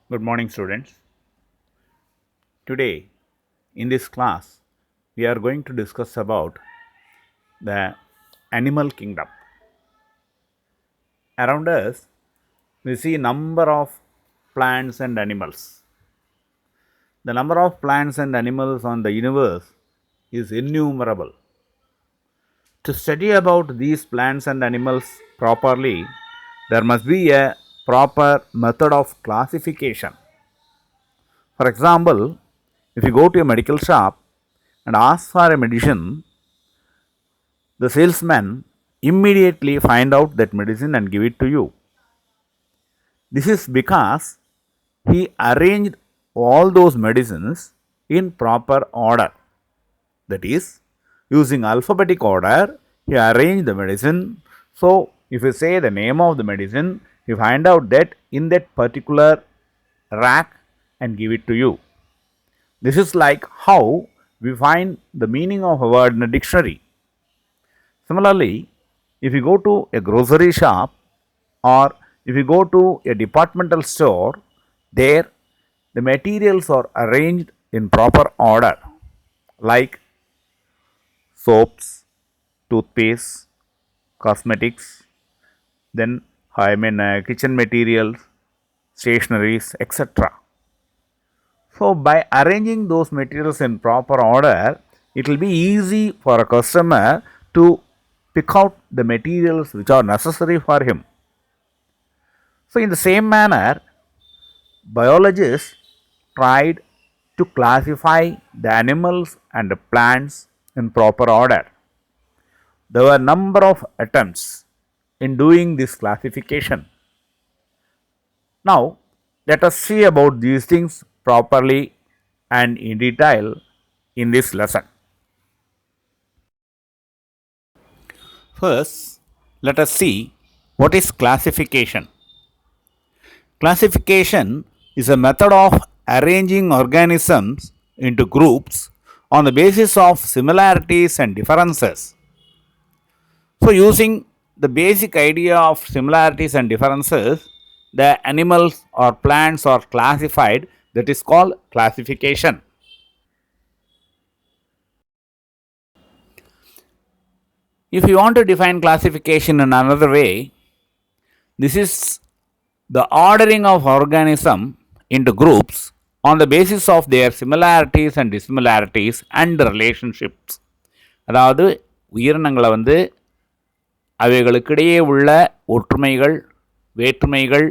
Good morning, students. Today, in this class, we are going to discuss about the animal kingdom. Around us, we see number of plants and animals. The number of plants and animals on the universe is innumerable. To study about these plants and animals properly, there must be a proper method of classification. For example, if you go to a medical shop and ask for a medicine, the salesman immediately find out that medicine and give it to you. This is because he arranged all those medicines in proper order. That is, using alphabetic order, he arranged the medicine. So, if you say the name of the medicine, you find out that in that particular rack and give it to you. This is like how we find the meaning of a word in a dictionary. Similarly, if you go to a grocery shop or if you go to a departmental store, there the materials are arranged in proper order like soaps, toothpaste, cosmetics, then kitchen materials, stationeries, etc. So, by arranging those materials in proper order, it will be easy for a customer to pick out the materials which are necessary for him. So, in the same manner, biologists tried to classify the animals and the plants in proper order. There were a number of attempts in doing this classification. Now, let us see about these things properly and in detail in this lesson. First, let us see what is classification. Classification is a method of arranging organisms into groups on the basis of similarities and differences. So, using the basic idea of similarities and differences, the animals or plants are classified, that is called classification. If you want to define classification in another way, this is the ordering of organism into groups on the basis of their similarities and dissimilarities and relationships. அதாவது உயிரினங்களை அவைகளுக்கிடையே உள்ள ஒற்றுமைகள் வேற்றுமைகள்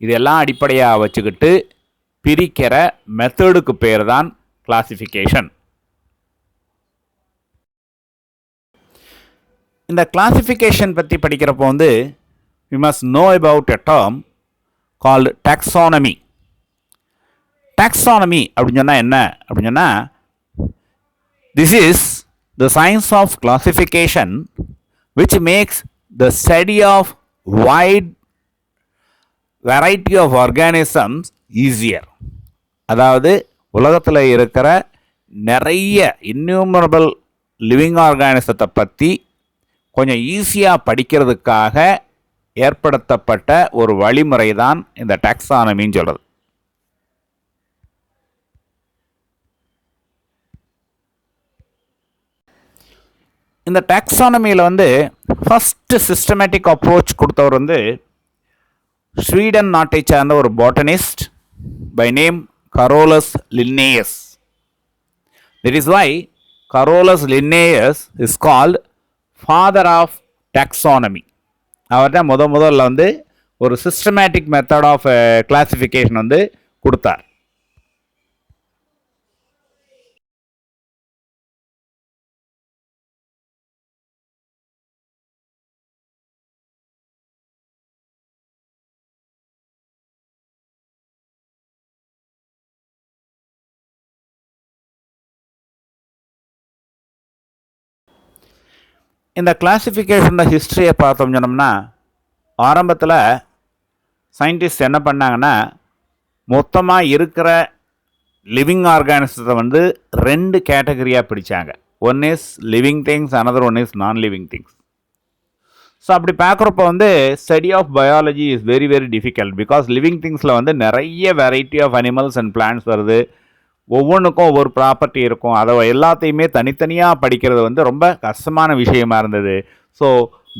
இதெல்லாம் அடிப்படையாக வச்சுக்கிட்டு பிரிக்கிற மெத்தடுக்கு பேர் தான் கிளாசிஃபிகேஷன். இந்த கிளாசிஃபிகேஷன் பற்றி படிக்கிறப்போ we must know about a term called taxonomy. Taxonomy அப்படின்னு சொன்னால் என்ன அப்படின்னு சொன்னால், this is the science of classification which makes the study of wide variety of organisms easier. அதாவது உலகத்தில் இருக்கிற நிறைய innumerable living organismத்தை பற்றி கொஞ்சம் ஈஸியாக படிக்கிறதுக்காக ஏற்படுத்தப்பட்ட ஒரு வழிமுறை தான் இந்த டாக்ஸானமின்னு சொல்கிறது. இந்த டாக்ஸானமியில் ஃபஸ்ட்டு சிஸ்டமேட்டிக் அப்ரோச் கொடுத்தவர் ஸ்வீடன் நாட்டை சார்ந்த ஒரு botanist by name Carolus Linnaeus. That is why Carolus Linnaeus is called father of taxonomy. அவர் தான் முதல்ல ஒரு சிஸ்டமேட்டிக் மெத்தட் ஆஃப் கிளாசிஃபிகேஷன் கொடுத்தார். இந்த கிளாசிஃபிகேஷனோட ஹிஸ்ட்ரியை பார்த்தோம் சொன்னோம்னா, ஆரம்பத்தில் சயின்டிஸ்ட் என்ன பண்ணாங்கன்னா, மொத்தமாக இருக்கிற லிவிங் ஆர்கானிசத்தை ரெண்டு கேட்டகரியாக பிடிச்சாங்க. One is living things, another one is non living things. So அப்படி பார்க்குறப்ப வந்து study of biology is very very difficult. Because living திங்ஸில் வந்து நிறைய variety of animals and plants வருது. ஒவ்வொன்றுக்கும் ஒவ்வொரு ப்ராப்பர்ட்டி இருக்கும். அதை எல்லாத்தையுமே தனித்தனியாக படிக்கிறது வந்து ரொம்ப கஷ்டமான விஷயமா இருந்தது. So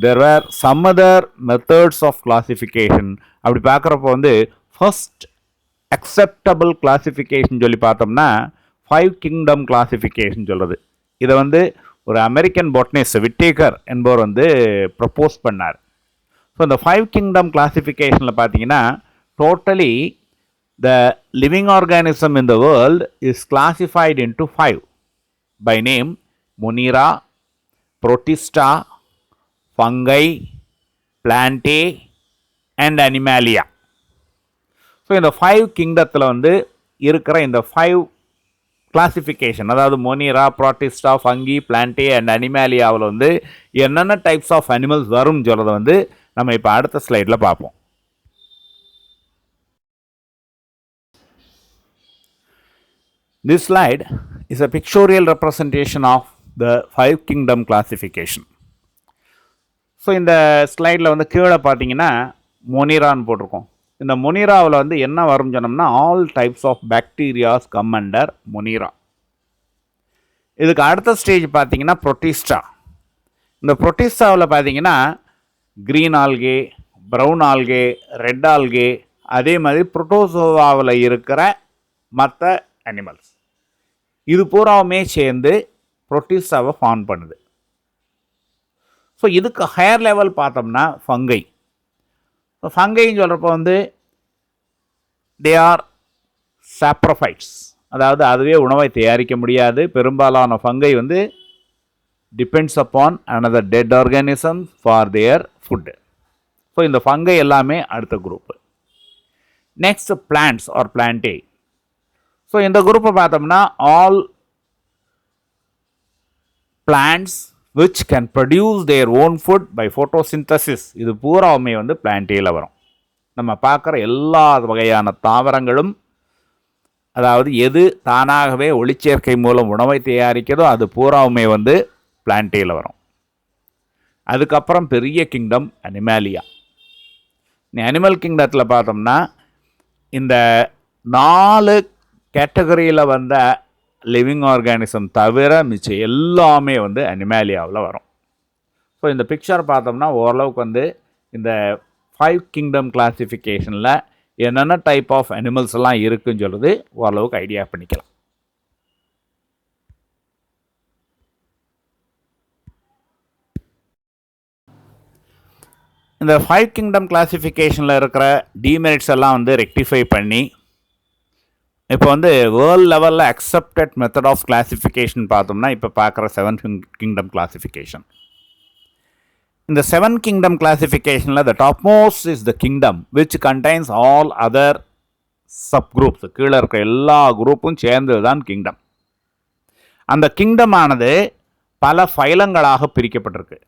there were some other methods of classification. அப்படி பார்க்குறப்போ வந்து ஃபர்ஸ்ட் அக்செப்டபிள் கிளாசிஃபிகேஷன் சொல்லி பார்த்தோம்னா 5 கிங்டம் கிளாசிஃபிகேஷன் சொல்கிறது. இதை வந்து ஒரு அமெரிக்கன் பொட்னிஸ்ட் விட்டேக்கர் என்பவர் வந்து ப்ரப்போஸ் பண்ணார். ஸோ இந்த 5 கிங்டம் கிளாசிஃபிகேஷனில் பார்த்தீங்கன்னா totally the living organism in the world is classified into 5 by name: Monera, Protista, Fungi, Plantae and Animalia. So இந்த 5 கிங்டத்தில் வந்து இருக்கிற இந்த 5 கிளாசிஃபிகேஷன், அதாவது Monera, Protista, Fungi, Plantae and அனிமேலியாவில் வந்து என்னென்ன டைப்ஸ் ஆஃப் அனிமல்ஸ் வரும்னு சொல்கிறத வந்து நம்ம இப்போ அடுத்த ஸ்லைடில் பார்ப்போம். This slide is a pictorial representation of the 5 kingdom classification. So இந்த ஸ்லைடில் வந்து கீழே பார்த்தீங்கன்னா மொனிரான்னு போட்டிருக்கோம். இந்த மொனிராவில் வந்து என்ன வரும் சொன்னோம்னா all types of bacterias come under monera. இதுக்கு அடுத்த ஸ்டேஜ் பார்த்தீங்கன்னா ப்ரோட்டிஸ்டா. இந்த ப்ரோட்டிஸ்டாவில் பார்த்தீங்கன்னா green algae, brown algae, red algae, அதே மாதிரி புரோட்டோசோவாவில் இருக்கிற மற்ற அனிமல்ஸ், இது பூராவுமே சேர்ந்து ப்ரோட்டிஸ்டாவை ஃபார்ம் பண்ணுது. ஸோ இதுக்கு ஹையர் லெவல் பார்த்தோம்னா ஃபங்கை. ஸோ ஃபங்கைன்னு சொல்கிறப்போ வந்து தே ஆர் சாப்ரோஃபைட்ஸ், அதாவது அதுவே உணவை தயாரிக்க முடியாது. பெரும்பாலான ஃபங்கை வந்து depends upon another dead organism for their food. So இந்த ஃபங்கை எல்லாமே அடுத்த group. Next plants or plantae. So இந்த குரூப்பை பார்த்தோம்னா all plants which can produce their own food by photosynthesis. இது பூராவுமே வந்து பிளான்டேயில் வரும். நம்ம பார்க்குற எல்லா வகையான தாவரங்களும், அதாவது எது தானாகவே ஒளிச்சேர்க்கை மூலம் உணவை தயாரிக்கிறதோ அது பூராவுமே வந்து பிளான்டேயில் வரும். அதுக்கப்புறம் பெரிய கிங்டம் அனிமேலியா. அனிமல் கிங்டத்தில் பார்த்தோம்னா இந்த 4 கேட்டகரியில் வந்த லிவிங் ஆர்கானிசம் தவிர மிச்சம் எல்லாமே வந்து அனிமேலியாவில் வரும். ஸோ இந்த பிக்சர் பார்த்தோம்னா ஓரளவுக்கு வந்து இந்த 5 கிங்டம் கிளாசிஃபிகேஷனில் என்னென்ன டைப் ஆஃப் அனிமல்ஸ் எல்லாம் இருக்குன்னு சொல்கிறது ஓரளவுக்கு ஐடியா பண்ணிக்கலாம். இந்த 5 கிங்டம் கிளாசிஃபிகேஷனில் இருக்கிற டிமெரிட்ஸ் எல்லாம் வந்து ரெக்டிஃபை பண்ணி இப்போ வந்து வேர்ல்ட் லெவலில் அக்செப்டட் மெத்தட் ஆஃப் கிளாசிஃபிகேஷன் பார்த்தோம்னா இப்போ பார்க்குற 7 கிங்டம் கிளாசிஃபிகேஷன். இந்த 7 கிங்டம் கிளாசிஃபிகேஷனில் the top most is the kingdom which contains all other sub groups. கீழே இருக்கிற எல்லா குரூப்பும் சேர்ந்தது தான் கிங்டம். அந்த கிங்டம் ஆனது பல ஃபைலங்களாக பிரிக்கப்பட்டிருக்கு.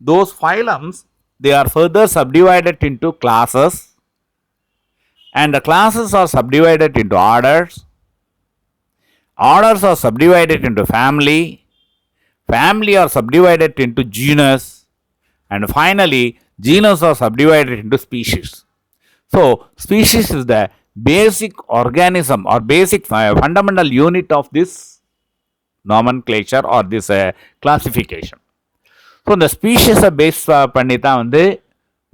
Those phylums, they are further subdivided into classes, and the classes are subdivided into orders. Orders are subdivided into family. Family are subdivided into genus, and finally genus are subdivided into species. So species is the basic organism or basic fundamental unit of this nomenclature or this classification. So இந்த ஸ்பீஷஸை base பண்ணி தான் வந்து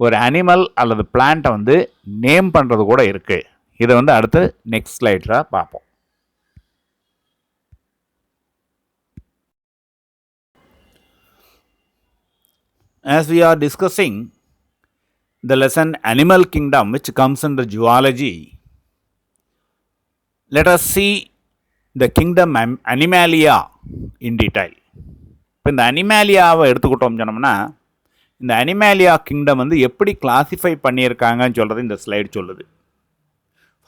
ஒரு animal அல்லது பிளான்ட்டை வந்து name பண்ணுறது கூட இருக்குது. இதை வந்து அடுத்து நெக்ஸ்ட் ஸ்லைடில் பார்ப்போம். As we are discussing the lesson Animal Kingdom which comes under zoology, let us see the kingdom Animalia in detail. இப்போ இந்த அனிமேலியாவை எடுத்துக்கிட்டோம் சொன்னோம்னா இந்த அனிமேலியா கிங்டம் வந்து எப்படி கிளாஸிஃபை பண்ணியிருக்காங்கன்னு சொல்கிறது இந்த ஸ்லைடு சொல்லுது.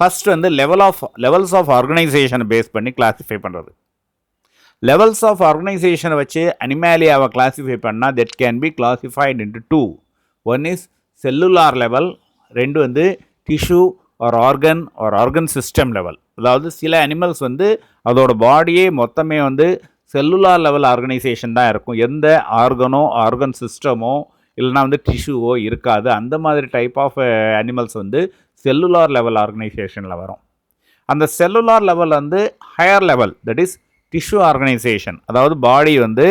ஃபர்ஸ்ட் வந்து லெவல்ஸ் ஆஃப் ஆர்கனைசேஷனை பேஸ் பண்ணி கிளாஸிஃபை பண்ணுறது. லெவல்ஸ் ஆஃப் ஆர்கனைசேஷனை வச்சு அனிமேலியாவை கிளாஸிஃபை பண்ணால் that can be classified into 2. One is cellular level, 2 வந்து tissue or organ system level. அதாவது சில அனிமல்ஸ் வந்து அதோட பாடியே மொத்தமே வந்து செல்லுலார் லெவல் ஆர்கனைசேஷன் தான் இருக்கும். எந்த ஆர்கன் சிஸ்டமோ இல்லைனா வந்து டிஷ்யூவோ இருக்காது. அந்த மாதிரி டைப் ஆஃப் அனிமல்ஸ் வந்து செல்லுலார் லெவல் ஆர்கனைசேஷனில் வரும். அந்த செல்லுலார் லெவல் வந்து higher level, that is tissue organisation. அதாவது பாடி வந்து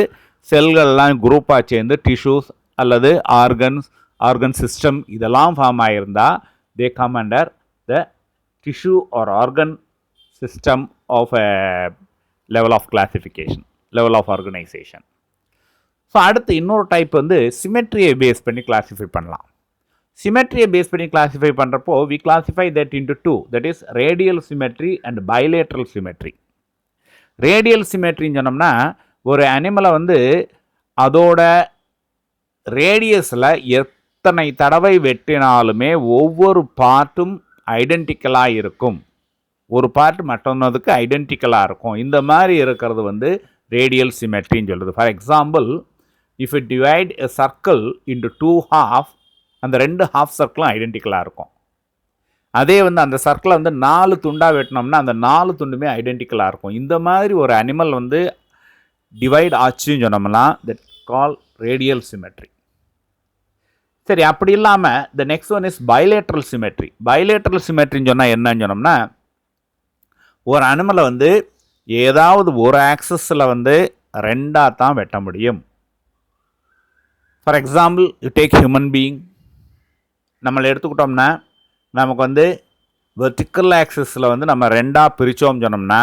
செல்கள்லாம் குரூப்பாக சேர்ந்து டிஷ்யூஸ் அல்லது ஆர்கன் சிஸ்டம் இதெல்லாம் ஃபார்ம் ஆகியிருந்தால் they come under the tissue or organ system of a level of classification, level of organization. So அடுத்து இன்னொரு டைப் வந்து சிமெட்ரியை பேஸ் பண்ணி கிளாஸிஃபை பண்ணலாம். சிமெட்ரியை பேஸ் பண்ணி கிளாஸிஃபை பண்ணுறப்போ we classify that into two, that is radial symmetry and bilateral symmetry. Radial சிமெட்ரின்னு சொன்னோம்னா ஒரு அனிமலை வந்து அதோட ரேடியஸில் எத்தனை தடவை வெட்டினாலுமே ஒவ்வொரு பார்ட்டும் ஐடென்டிக்கலாக இருக்கும். ஒரு பார்ட் மற்றொன்னதுக்கு ஐடென்டிக்கலாக இருக்கும். இந்த மாதிரி இருக்கிறது வந்து ரேடியல் சிமெட்ரின்னு சொல்லுது. For example, if it divide a circle into 2 half, அந்த 2 half சர்க்கிளும் ஐடென்டிக்கலாக இருக்கும். அதே வந்து அந்த சர்க்கிளை வந்து 4 துண்டாக வெட்டினோம்னா அந்த 4 துண்டுமே ஐடென்டிக்கலாக இருக்கும். இந்த மாதிரி ஒரு அனிமல் வந்து டிவைட் ஆச்சுன்னு சொன்னோம்னா தட் கால் ரேடியல் சிமெட்ரி. சரி, அப்படி இல்லாமல் the next one is bilateral symmetry. Bilateral சிமெட்ரின்னு சொன்னால் என்னன்னு சொன்னோம்னா ஒரு அனிமலை வந்து ஏதாவது ஒரு ஆக்சஸில் வந்து ரெண்டாக தான் வெட்ட முடியும். For example, you take human being. நம்மளை எடுத்துக்கிட்டோம்னா நமக்கு வந்து வெர்டிக்கல் ஆக்சஸில் வந்து நம்ம ரெண்டாக பிரித்தோம்னு சொன்னோம்னா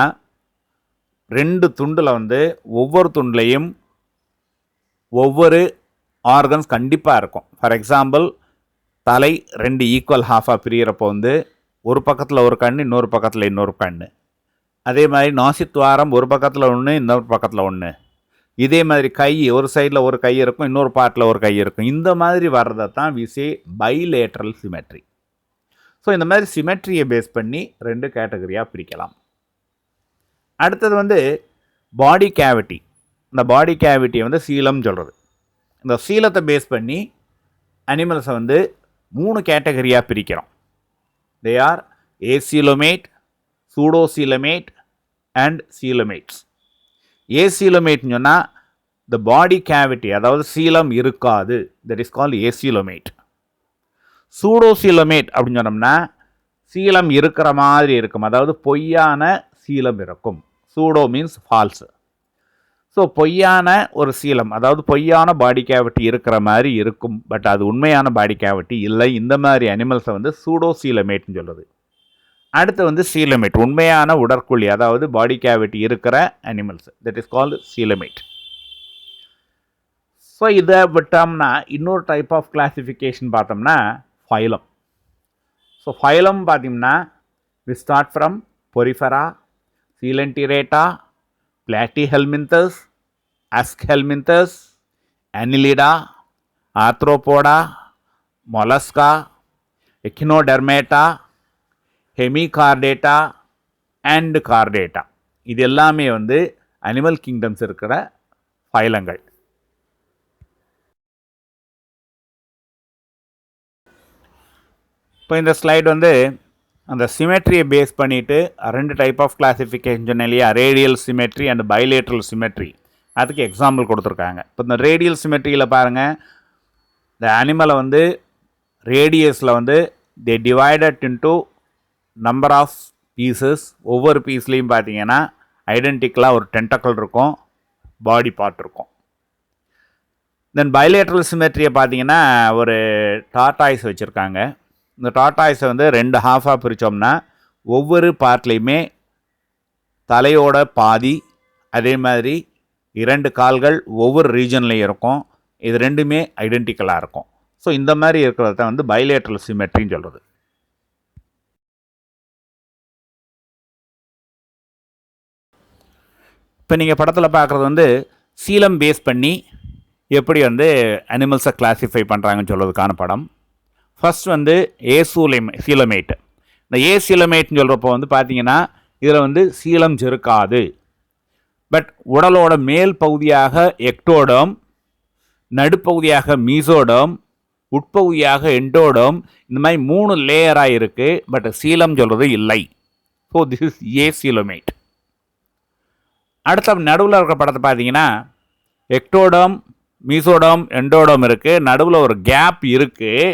2 துண்டில் வந்து ஒவ்வொரு துண்டுலையும் ஒவ்வொரு ஆர்கன்ஸ் கண்டிப்பாக இருக்கும். ஃபார் எக்ஸாம்பிள், தலை 2 ஈக்குவல் ஹாஃபாக பிரிகிறப்போ வந்து ஒரு பக்கத்தில் ஒரு கண், இன்னொரு பக்கத்தில் இன்னொரு கண். அதே மாதிரி நாசித்துவாரம் ஒரு பக்கத்தில் ஒன்று, இன்னொரு பக்கத்தில் ஒன்று. இதே மாதிரி கை ஒரு சைடில் ஒரு கை இருக்கும், இன்னொரு பார்ட்டில் ஒரு கை இருக்கும். இந்த மாதிரி வர்றதை தான் we say bilateral symmetry. So இந்த மாதிரி சிமெட்ரியை பேஸ் பண்ணி 2 கேட்டகரியாக பிரிக்கலாம். அடுத்தது வந்து பாடி கேவிட்டி. இந்த பாடி கேவிட்டியை வந்து சீலம் சொல்கிறது. இந்த சீலத்தை பேஸ் பண்ணி அனிமல்ஸை வந்து 3 கேட்டகரியாக பிரிக்கிறோம். They are acoelomate, pseudocoelomate and coelomates. ஏசீலமேட்னு சொன்னால் த பாடி கேவிட்டி, அதாவது சீலம் இருக்காது, that is called acoelomate. Pseudocoelomate அப்படின்னு சொன்னோம்னா சீலம் இருக்கிற மாதிரி இருக்கும், அதாவது பொய்யான சீலம் இருக்கும். Pseudo means falls. ஸோ பொய்யான ஒரு சீலம், அதாவது பொய்யான பாடி கேவிட்டி இருக்கிற மாதிரி இருக்கும், பட் அது உண்மையான பாடி கேவிட்டி இல்லை. இந்த மாதிரி அனிமல்ஸை வந்து சூடோசீலமேட்னு சொல்லுது. அடுத்து வந்து சீலமேட், உண்மையான உடற்குழி, அதாவது பாடி கேவிட்டி இருக்கிற animals, that is called coelomate. So இதை விட்டோம்னா இன்னொரு டைப் ஆஃப் கிளாசிஃபிகேஷன் பார்த்தோம்னா ஃபைலம். ஸோ ஃபைலம் பார்த்தீங்கன்னா we start from Porifera, Coelenterata, Platyhelminthes, Aschelminthes, Annelida, Arthropoda, Mollusca, Echinodermata, Hemichordata and Chordata. இது எல்லாமே வந்து அனிமல் கிங்டம்ஸ் இருக்கிற ஃபைலங்கள். இப்போ இந்த ஸ்லைடு வந்து அந்த சிமெட்ரியை பேஸ் பண்ணிவிட்டு 2 டைப் ஆஃப் கிளாசிஃபிகேஷன் சொன்னேன் இல்லையா, radial symmetry and bilateral symmetry. அதுக்கு எக்ஸாம்பிள் கொடுத்துருக்காங்க. இப்போ இந்த ரேடியல் சிமெட்ரியில் பாருங்கள், இந்த அனிமலை வந்து ரேடியஸில் வந்து they divided into number of pieces. ஒவ்வொரு பீஸ்லேயும் பார்த்தீங்கன்னா ஐடென்டிக்கலாக ஒரு டென்டக்கல் இருக்கும், பாடி பார்ட் இருக்கும். தென் பைலேட்ரல் சிமெட்ரியை பார்த்தீங்கன்னா ஒரு டார்டாய்ஸ் வச்சுருக்காங்க. இந்த டார்டாய்ஸை வந்து 2 ஹாஃபாக பிரித்தோம்னா ஒவ்வொரு பார்ட்லேயுமே தலையோட பாதி, அதே மாதிரி 2 கால்கள் ஒவ்வொரு ரீஜன்லேயும் இருக்கும். இது ரெண்டுமே ஐடென்டிக்கலாக இருக்கும். ஸோ இந்த மாதிரி இருக்கிறத வந்து பைலேட்ரல் சிமெட்ரின்னு சொல்கிறது. இப்போ நீங்கள் படத்தில் பார்க்குறது வந்து சீலம் பேஸ் பண்ணி எப்படி வந்து அனிமல்ஸை கிளாஸிஃபை பண்ணுறாங்கன்னு சொல்கிறதுக்கான படம். ஃபர்ஸ்ட் வந்து சீலமேட். இந்த ஏசீலமேட்னு சொல்கிறப்போ வந்து பார்த்தீங்கன்னா இதில் வந்து சீலம் இருக்காது. பட் உடலோட மேல் பகுதியாக எக்டோடம், நடுப்பகுதியாக மீசோடம், உட்பகுதியாக எண்டோடம், இந்த மாதிரி 3 லேயராக இருக்குது. பட் சீலம் சொல்கிறது இல்லை. So this is acoelomate. அடுத்த நடுவில் இருக்கிற படத்தை பார்த்தீங்கன்னா எக்டோடம், மீசோடம், எண்டோடம் இருக்குது. நடுவில் ஒரு கேப் இருக்குது.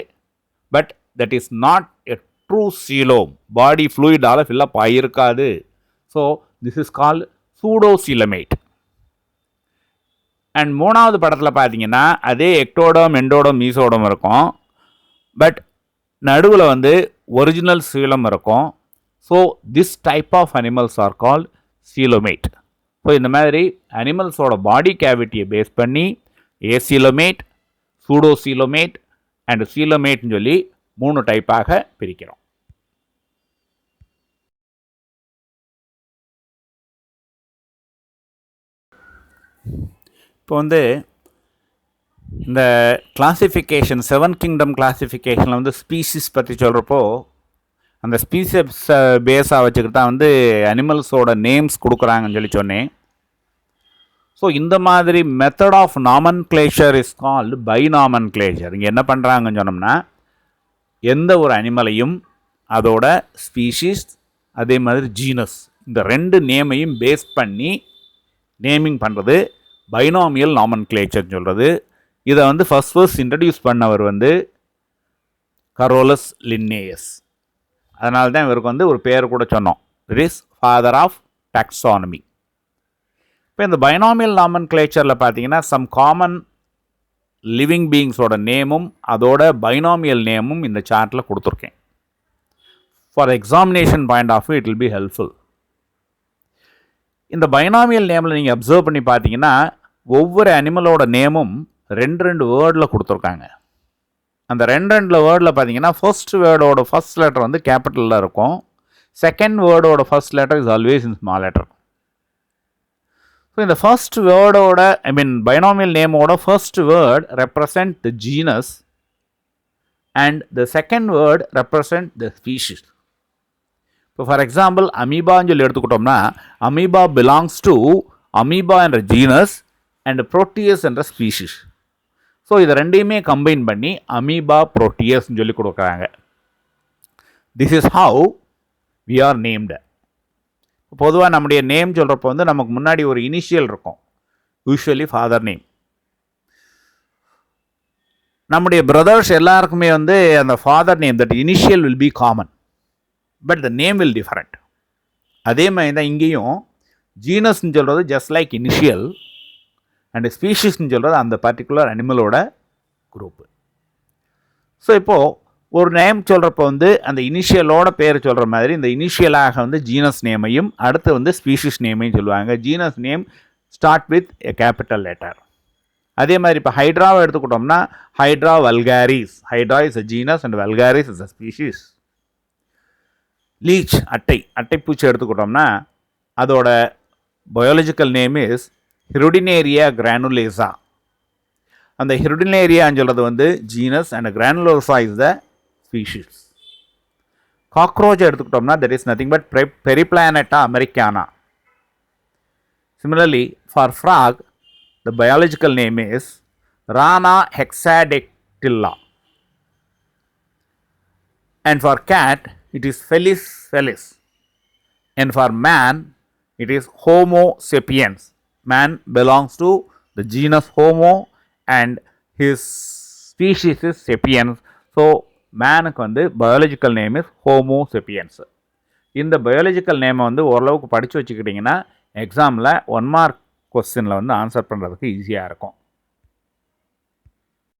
But that is not a true coelom. Body ஃப்ளூயிடால் ஃபில்லப் ஆகியிருக்காது. So this is called pseudocoelomate. And மூணாவது படத்தில் பார்த்தீங்கன்னா அதே எக்டோடம், எண்டோடம், மீசோடம் இருக்கும். பட் நடுவில் வந்து ஒரிஜினல் சீலம் இருக்கும். So this type of animals are called coelomate. So இந்த மாதிரி அனிமல்ஸோட பாடி கேவிட்டியை பேஸ் பண்ணி ஏசீலோமேட், சூடோசீலோமேட் அண்ட் சீலோமேட்னு சொல்லி 3 டைப்பாக பிரிக்கிறோம். இப்போ வந்து இந்த கிளாசிஃபிகேஷன் 7 கிங்டம் கிளாசிஃபிகேஷனில் வந்து ஸ்பீசிஸ் பற்றி சொல்கிறப்போ அந்த ஸ்பீசிஸ் பேஸாக வச்சுக்கிட்டு தான் வந்து அனிமல்ஸோட நேம்ஸ் கொடுக்குறாங்கன்னு சொல்லி சொன்னேன். ஸோ இந்த மாதிரி method of nomenclature is called binomenclature. இங்கே என்ன பண்ணுறாங்கன்னு சொன்னோம்னா எந்த ஒரு அனிமலையும் அதோட ஸ்பீஷீஸ் அதே மாதிரி ஜீனஸ் இந்த 2 நேமையும் பேஸ் பண்ணி நேமிங் பண்ணுறது பைனாமியல் நாமன்க்ளேச்சர்னு சொல்கிறது. இதை வந்து ஃபர்ஸ்ட் இன்ட்ரடியூஸ் பண்ணவர் வந்து கரோலஸ் லின்னேயஸ். அதனால தான் இவருக்கு வந்து ஒரு பேர் கூட சொன்னோம், it is father of taxonomy. இப்போ இந்த பைனாமியல் நாமன்க்ளேச்சரில் பார்த்தீங்கன்னா சம் காமன் லிவிங் பீயிங்ஸோட நேமும் அதோட பைனாமியல் நேமும் இந்த சார்ட்டில் கொடுத்துருக்கேன். For examination point of view it will be helpful. இந்த பைனாமியல் நேமில் நீங்கள் அப்சர்வ் பண்ணி பார்த்தீங்கன்னா ஒவ்வொரு அனிமலோட நேமும் 2 வேர்டில் கொடுத்துருக்காங்க. அந்த 2 வேர்டில் பார்த்தீங்கன்னா ஃபர்ஸ்ட் வேர்டோட ஃபர்ஸ்ட் லெட்டர் வந்து கேபிட்டலில் இருக்கும். செகண்ட் வேர்டோட first letter is always in small letter. So இந்த ஃபர்ஸ்ட் வேர்டோட பைனாமியல் நேமோட first word represent the genus and the second word represent the species. இப்போ ஃபார் எக்ஸாம்பிள் அமீபான்னு சொல்லி எடுத்துக்கிட்டோம்னா அமீபா பிலாங்ஸ் டு அமீபா என்ற ஜீனஸ் அண்ட் புரோட்டியஸ் என்ற species. So இதை 2யுமே கம்பைன் பண்ணி அமீபா புரோட்டியஸ்ன்னு சொல்லி கொடுக்குறாங்க. This is how we are named. பொதுவாக நம்முடைய நேம் சொல்கிறப்போ வந்து நமக்கு முன்னாடி ஒரு இனிஷியல் இருக்கும், யூஸ்வலி ஃபாதர் நேம். நம்முடைய பிரதர்ஸ் எல்லாருக்குமே வந்து அந்த father name that initial will be common, but the name will different. அதே மாதிரி தான் இங்கேயும் ஜீனஸ்ன்னு சொல்கிறது ஜஸ்ட் லைக் இனிஷியல் அண்ட் ஸ்பீஷிஸ்ன்னு சொல்கிறது அந்த பர்டிகுலர் அனிமலோட குரூப்பு. ஸோ இப்போது ஒரு நேம் சொல்கிறப்போ வந்து அந்த இனிஷியலோட பேர் சொல்கிற மாதிரி இந்த இனிஷியலாக வந்து ஜீனஸ் நேமையும் அடுத்து வந்து ஸ்பீஷிஸ் நேமையும் சொல்லுவாங்க. Genus name start with a capital letter. அதே மாதிரி இப்போ ஹைட்ராவை எடுத்துக்கிட்டோம்னா Hydra vulgaris, Hydra is a genus and vulgaris is a species. Leech அட்டைப்பூச்சி எடுத்துக்கிட்டோம்னா அதோட biological name is Hirudinaria granulosa. அந்த ஹிருடினேரியான்னு சொல்கிறது வந்து genus and granulosa is the species. Cockroach எடுத்துக்கிட்டோம்னா that is nothing but Periplaneta americana. Similarly for frog the biological name is Rana hexadactyla. And for cat it is Felis felis. And for man it is Homo sapiens. Man belongs to the genus Homo and his species is sapiens. So மேனுக்கு வந்து biological name is homo sapiens. இந்த biological நேமை வந்து ஓரளவுக்கு படித்து வச்சுக்கிட்டிங்கன்னா எக்ஸாமில் 1 mark கொஸ்டினில் வந்து ஆன்சர் பண்ணுறதுக்கு ஈஸியாக இருக்கும்.